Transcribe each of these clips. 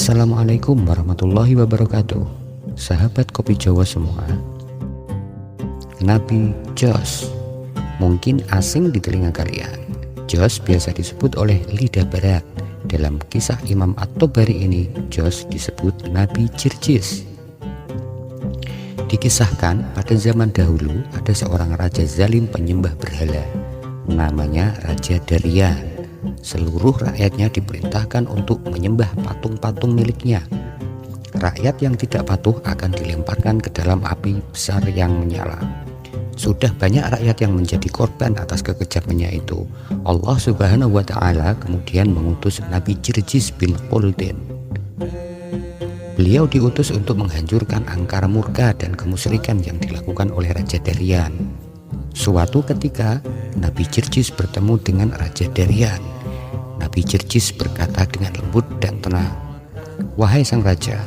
Assalamualaikum warahmatullahi wabarakatuh. Sahabat kopi Jawa semua, Nabi Jos mungkin asing di telinga kalian. Jos biasa disebut oleh lidah barat. Dalam kisah Imam At-Tabari ini, Jos disebut Nabi Jirjis. Dikisahkan pada zaman dahulu ada seorang raja zalim penyembah berhala, namanya Raja Darian. Seluruh rakyatnya diperintahkan untuk menyembah patung-patung miliknya. Rakyat yang tidak patuh akan dilemparkan ke dalam api besar yang menyala. Sudah banyak rakyat yang menjadi korban atas kekejamannya itu. Allah Subhanahu wa Ta'ala kemudian mengutus Nabi Jirjis bin Quldin. Beliau diutus untuk menghancurkan angkara murka dan kemusyrikan yang dilakukan oleh Raja Darian. Suatu ketika Nabi Jirjis bertemu dengan Raja Darian. Nabi Jirjis berkata dengan lembut dan tenang, "Wahai sang raja,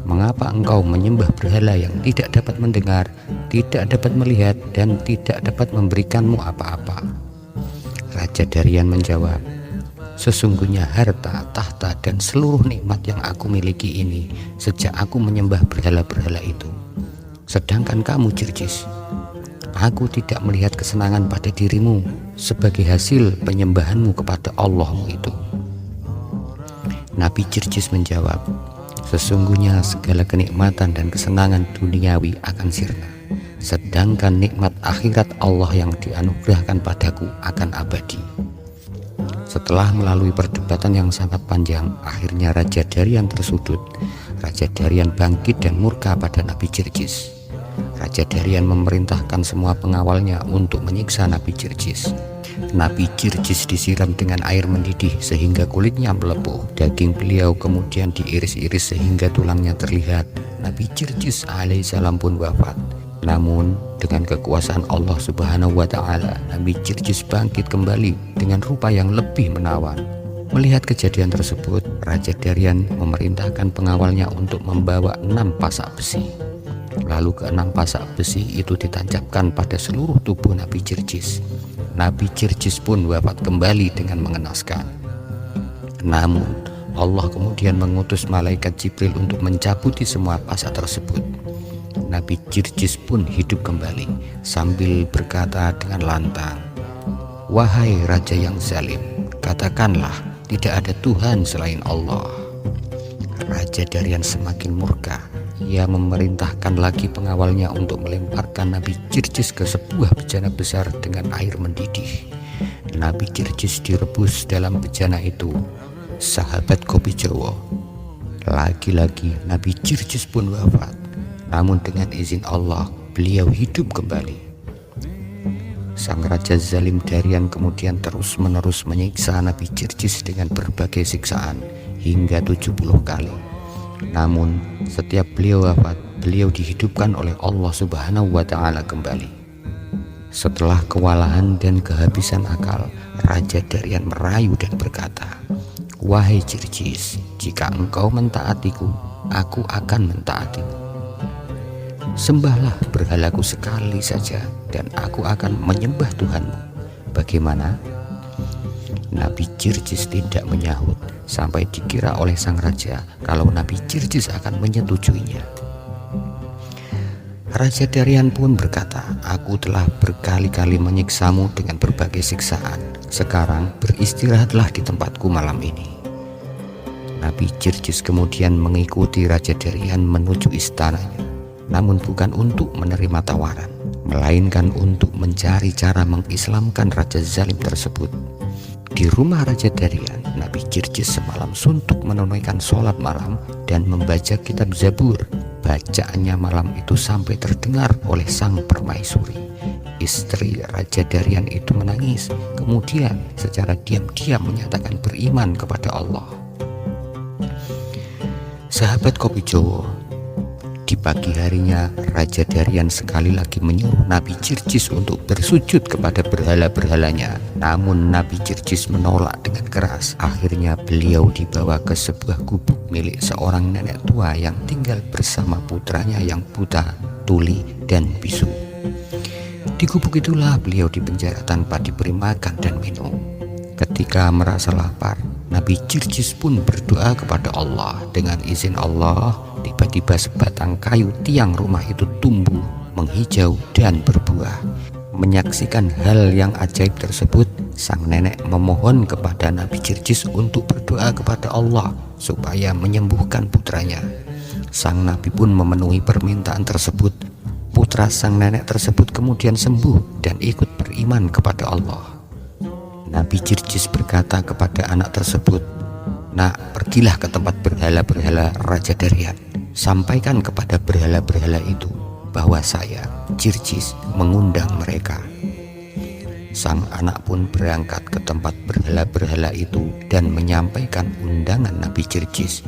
mengapa engkau menyembah berhala yang tidak dapat mendengar, tidak dapat melihat, dan tidak dapat memberikanmu apa-apa?" Raja Darian menjawab, "Sesungguhnya harta, tahta, dan seluruh nikmat yang aku miliki ini sejak aku menyembah berhala-berhala itu. Sedangkan kamu, Jirjis, aku tidak melihat kesenangan pada dirimu sebagai hasil penyembahanmu kepada Allahmu itu." Nabi Jirjis menjawab, "Sesungguhnya segala kenikmatan dan kesenangan duniawi akan sirna, sedangkan nikmat akhirat Allah yang dianugerahkan padaku akan abadi." Setelah melalui perdebatan yang sangat panjang, akhirnya Raja Darian tersudut. Raja Darian bangkit dan murka pada Nabi Jirjis. Raja Darian memerintahkan semua pengawalnya untuk menyiksa Nabi Jirjis. Nabi Jirjis disiram dengan air mendidih sehingga kulitnya melepuh. Daging beliau kemudian diiris-iris sehingga tulangnya terlihat. Nabi Jirjis alaihissalam pun wafat. Namun dengan kekuasaan Allah Subhanahu wa Ta'ala, Nabi Jirjis bangkit kembali dengan rupa yang lebih menawan. Melihat kejadian tersebut, Raja Darian memerintahkan pengawalnya untuk membawa 6 pasak besi. Lalu ke-6 pasak besi itu ditancapkan pada seluruh tubuh Nabi Jirjis. Nabi Jirjis pun wafat kembali dengan mengenaskan. Namun Allah kemudian mengutus malaikat Jibril untuk mencabuti semua pasak tersebut. Nabi Jirjis pun hidup kembali sambil berkata dengan lantang, "Wahai raja yang zalim, katakanlah tidak ada Tuhan selain Allah." Raja Darian semakin murka. Ia memerintahkan lagi pengawalnya untuk melemparkan Nabi Jirjis ke sebuah bejana besar dengan air mendidih. Nabi Jirjis direbus dalam bejana itu. Sahabat kopi Jawa, lagi-lagi Nabi Jirjis pun wafat. Namun dengan izin Allah, beliau hidup kembali. Sang Raja Zalim Darian kemudian terus-menerus menyiksa Nabi Jirjis dengan berbagai siksaan hingga 70 kali. Namun setiap beliau wafat, beliau dihidupkan oleh Allah Subhanahu wa Ta'ala kembali. Setelah kewalahan dan kehabisan akal, Raja Darian merayu dan berkata, "Wahai Jirjis, jika engkau mentaatiku, aku akan mentaatimu. Sembahlah berhalaku sekali saja dan aku akan menyembah Tuhanmu. Bagaimana?" Nabi Jirjis tidak menyahut sampai dikira oleh sang raja kalau Nabi Jirjis akan menyetujuinya. Raja Darian pun berkata, "Aku telah berkali-kali menyiksamu dengan berbagai siksaan. Sekarang beristirahatlah di tempatku malam ini." Nabi Jirjis kemudian mengikuti Raja Darian menuju istananya, namun bukan untuk menerima tawaran, melainkan untuk mencari cara mengislamkan Raja Zalim tersebut. Di rumah Raja Darian, Nabi Jirjis semalam suntuk menunaikan sholat malam dan membaca kitab Zabur. Bacaannya malam itu sampai terdengar oleh sang permaisuri. Istri Raja Darian itu menangis, kemudian secara diam-diam menyatakan beriman kepada Allah. Sahabat kopi Jawa, di pagi harinya Raja Darian sekali lagi menyuruh Nabi Jirjis untuk bersujud kepada berhala-berhalanya. Namun Nabi Jirjis menolak dengan keras. Akhirnya beliau dibawa ke sebuah gubuk milik seorang nenek tua yang tinggal bersama putranya yang buta, tuli, dan bisu. Di gubuk itulah beliau dipenjara tanpa diberi makan dan minum. Ketika merasa lapar, Nabi Jirjis pun berdoa kepada Allah. Dengan izin Allah, tiba-tiba sebatang kayu tiang rumah itu tumbuh, menghijau dan berbuah. Menyaksikan hal yang ajaib tersebut, sang nenek memohon kepada Nabi Jirjis untuk berdoa kepada Allah supaya menyembuhkan putranya. Sang nabi pun memenuhi permintaan tersebut. Putra sang nenek tersebut kemudian sembuh dan ikut beriman kepada Allah. Nabi Jirjis berkata kepada anak tersebut, "Nak, pergilah ke tempat berhala-berhala Raja Daryan. Sampaikan kepada berhala-berhala itu bahwa saya, Jirjis, mengundang mereka." Sang anak pun berangkat ke tempat berhala-berhala itu dan menyampaikan undangan Nabi Jirjis.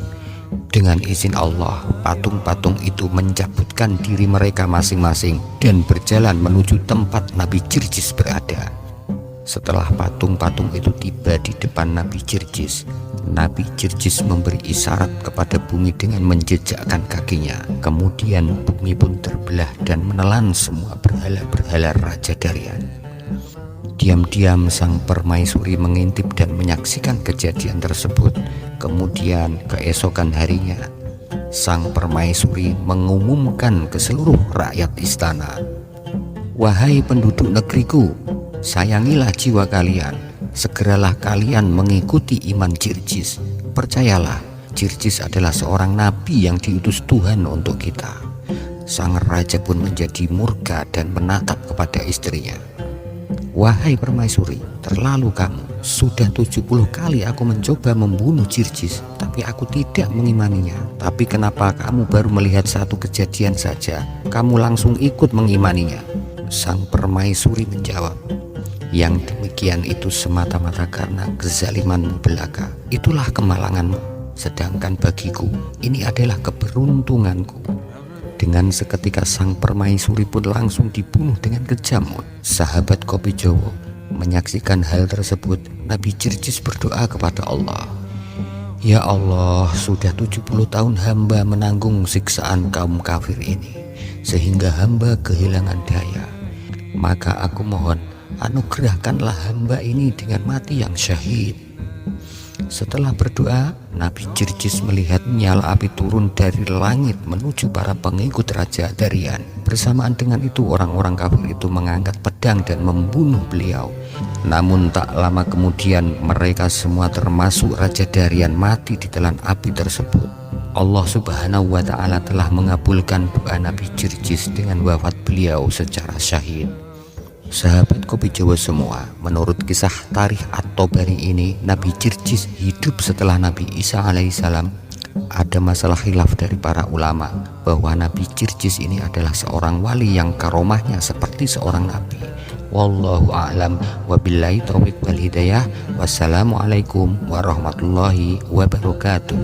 Dengan izin Allah, patung-patung itu mencabutkan diri mereka masing-masing dan berjalan menuju tempat Nabi Jirjis berada. Setelah patung-patung itu tiba di depan Nabi Jirjis, Nabi Jirjis memberi isyarat kepada bumi dengan menjejakkan kakinya. Kemudian bumi pun terbelah dan menelan semua berhala-berhala Raja Daryan. Diam-diam sang permaisuri mengintip dan menyaksikan kejadian tersebut. Kemudian keesokan harinya, sang permaisuri mengumumkan ke seluruh rakyat istana, "Wahai penduduk negeriku, sayangilah jiwa kalian. Segeralah kalian mengikuti iman Jirjis. Percayalah, Jirjis adalah seorang nabi yang diutus Tuhan untuk kita." Sang raja pun menjadi murka dan menatap kepada istrinya. "Wahai permaisuri, terlalu kamu. Sudah 70 kali aku mencoba membunuh Jirjis, tapi aku tidak mengimaninya. Tapi kenapa kamu baru melihat satu kejadian saja, kamu langsung ikut mengimaninya?" Sang permaisuri menjawab, "Yang demikian itu semata-mata karena kezalimanmu belaka. Itulah kemalanganmu. Sedangkan bagiku, ini adalah keberuntunganku." Dengan seketika sang permaisuri pun langsung dibunuh dengan kejam. Sahabat Kopi Jowo menyaksikan hal tersebut. Nabi Jirjis berdoa kepada Allah, "Ya Allah, sudah 70 tahun hamba menanggung siksaan kaum kafir ini, sehingga hamba kehilangan daya. Maka aku mohon, anugerahkanlah hamba ini dengan mati yang syahid." Setelah berdoa, Nabi Jirjis melihat nyala api turun dari langit menuju para pengikut Raja Daryan. Bersamaan dengan itu, orang-orang kafir itu mengangkat pedang dan membunuh beliau. Namun tak lama kemudian, mereka semua termasuk Raja Daryan mati ditelan api tersebut. Allah Subhanahu wa Ta'ala telah mengabulkan doa Nabi Jirjis dengan wafat beliau secara syahid. Sahabat Kopi Jawa semua, menurut kisah Tarikh At-Tabari ini, Nabi Jirjis hidup setelah Nabi Isa alaihissalam. Ada masalah khilaf dari para ulama bahwa Nabi Jirjis ini adalah seorang wali yang karomahnya seperti seorang nabi. Wallahu a'lam, wabillahi taufiq wal hidayah. Wassalamualaikum warahmatullahi wabarakatuh.